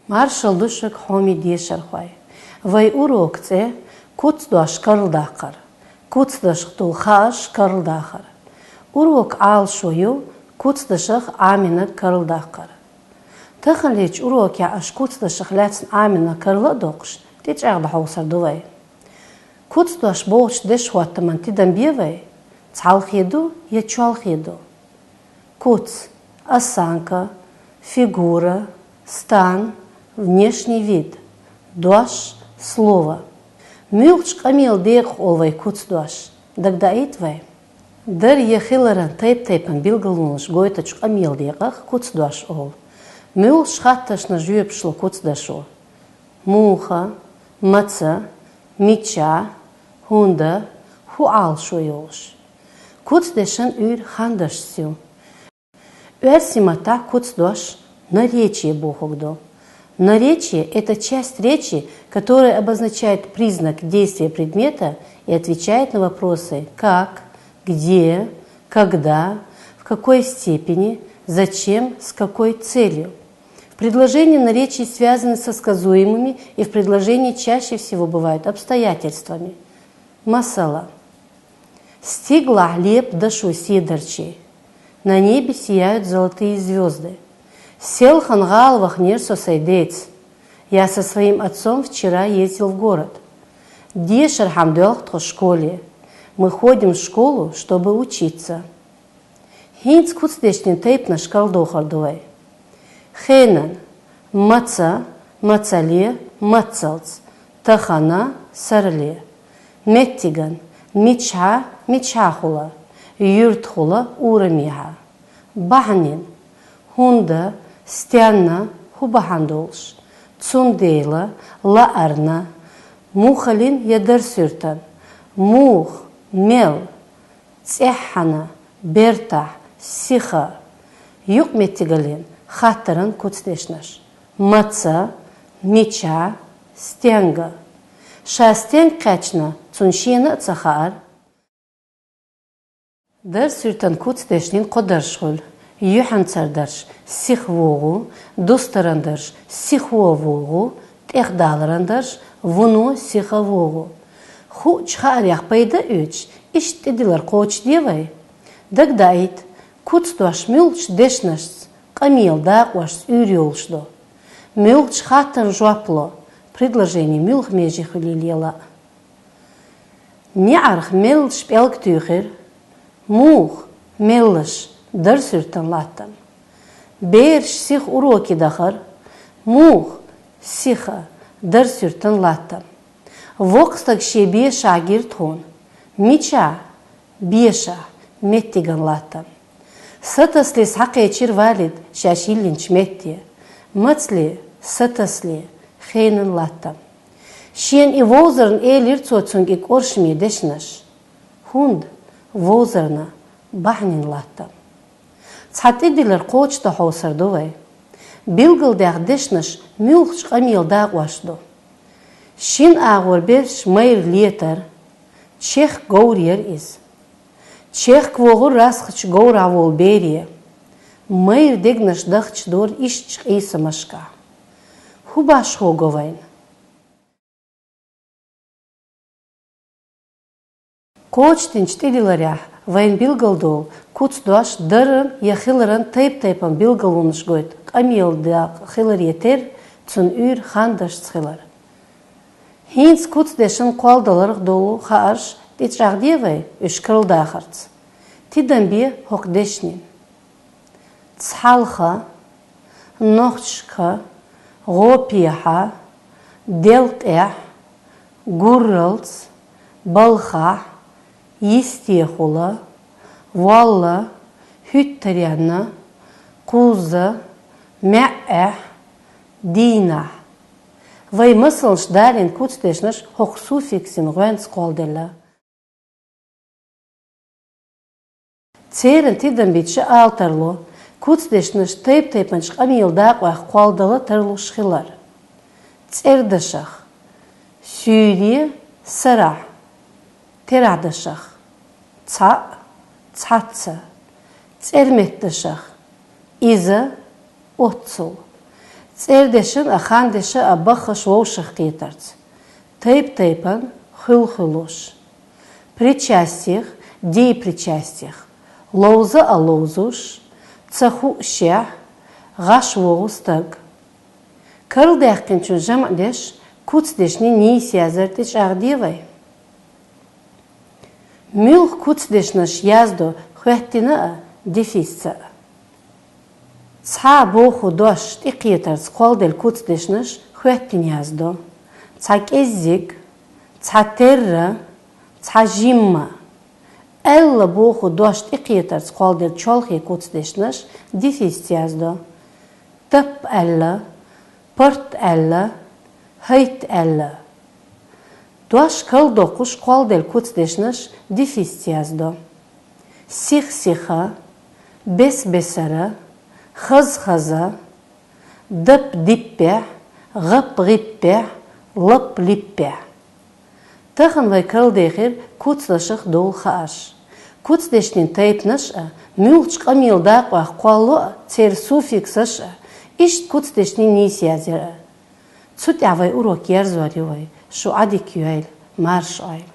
Маршалдушек хоми дешархвай. Вай урокце куцдуаш карлдахар. Куцдаш тулхаш карлдахар. Урок алшою куцдашах амина карлдахар. Тахалич урок я аш куцдашах лятсн амина карладокш. Тич агда хаусардувай. Куцдуаш боуч дешваттаман тидан бивай. Цалхеду я чуалхеду. Куц – осанка, фигура, стан, внешний вид. Дуаш – слово. Мюлч камил дех олвай куцдуаш. Дагда итвай. Дар ехиларан тайп-тайпан билгалуныш гойтач камил дехах куцдуаш ол. Мюлч хатташ на жуепшло куцдашу. Муха, маца, мича, хунда, хуал шуйолш. Куцдешан ур хандашсю. Уэрсимата куцдуаш наречие бухогдо. Наречие – это часть речи, которая обозначает признак действия предмета и отвечает на вопросы «как», «где», «когда», «в какой степени», «зачем», «с какой целью». В предложении наречия связаны со сказуемыми и в предложении чаще всего бывают обстоятельствами. Масала. Стигла леп дашу седарчи. На небе сияют золотые звезды. Сел хангал вахнерсо сайдец. Я со своим отцом вчера ездил в город. Дешер хамдёлхтхо школе. Мы ходим в школу, чтобы учиться. Хинц куцдешнин тейп на шкалдохардувай. Хейнан. Маца, мацале, мацалц. Тахана, сарле. Меттиган. Мича, мичахула. Юртхула, урамиха. Бахнин. Хунда, стянна, хубахандолш. Цундейла, лаарна. Мухалин ядарсюртан. Мух, мел. Цехана, берта, сиха. Юк меттигалин. Хаттаран куцдешнаш. Маца, мича, стянга. Шастен качна, цуншина цахар. Дар сюртан куцдешнин қодаршғыл. Юхан цардарш сих вогу, достарандарш сих вогу, техдаларандарш вуну сиха вогу. Ху чхарях пайда үч, иштедилар коч девай. Дагдайт, куцдуаш мюлч дешнаш, камил дақваш үрюлшдо. Мюлч хаттан жуапло. Предложение мюлх межих лилела. Неарх мелш пелктюхер, мух мелш дарсюртан латтан. Берш сих уроки дахар, мух сиха дарсюртан латтан. Вокстак ше беша агиртхон, мича беша меттиган латтан. Сатасли сақе чирвалид шашилинч метти, мацли сатасли хейнен латтан. Шен и возерн лирцоцунг ик оршми дешнаш. Хунд возерна бахнин латтан. Цатидилер қочта хаусардувай. Билгал дах дешнаш мюлхш камил дағвашду. Шин ағвар берш майр летар. Чех гоурьер из. Чех квогур расхч гоур авол берия. Майр дегнаш дахч дор ишч иса машка. Хубаш хоговайн. Коочтин чтилиларях вайн билгалдол куцдуаш дырын яхиларан тайп-тайпан билгалуныш гойт. Камил да хилар етер цун ур хандаш цхилар. Хинц куцдешин қуалдаларық долу хаарш дечрагдевай үшкрылдахарц. Тидан бе хоқдешнин. Цхалха, нохчка, гопиха, делтех, гурралц, балха, истехула, валла, хүттаряна, куза, мяэх, дина. Вай мыслш дарин куцдешнаш хоқ суффиксин гуэнц қолдела. Церен тидан бичи алтарло, куцдешнаш тайп-тайпанш камил дақвах қолдала тарлу шхилар. Цердашах, сюри, сарах, терадашах, цаца, церметташах, иза, отцул. Цердешин ахандеше абахаш воушах китарц. Тейп-тейпан хыл-хылуш. Причастиях, дей-причастиях. Лоуза алоузуш, цаху шех, гаш воустаг. Кырылдаяқпен чун жамадеш, куцдешни нейсиязартич агдивай. Мюлх куцдешнаш яздо хуяттина дефисца. Ца боху дош тикиетарц қолдел куцдешнаш хуяттин яздо. Ца кеззик, ца терра, ца жимма. Элла боху дош тикиетарц қолдел чолхи куцдешнаш дефис яздо. Тып элла, пырт элла, хайт элла. Дош кыл докуш қолдел куцдешнаш дефис яздо. Сих-сиха, бес-бесара, хыз-хыза, дып-диппе, ғып-ғиппе, лып-липпе. Тахын вай кылдехир куцлашых дол хааш. Куцдешнин тайпнаша, мюлчк амилдақва қуалу цер суфиксаша, ишт куцдешнин нейсиязера. Цут авай урок ярзваривай, шу адик юайл, марш айл.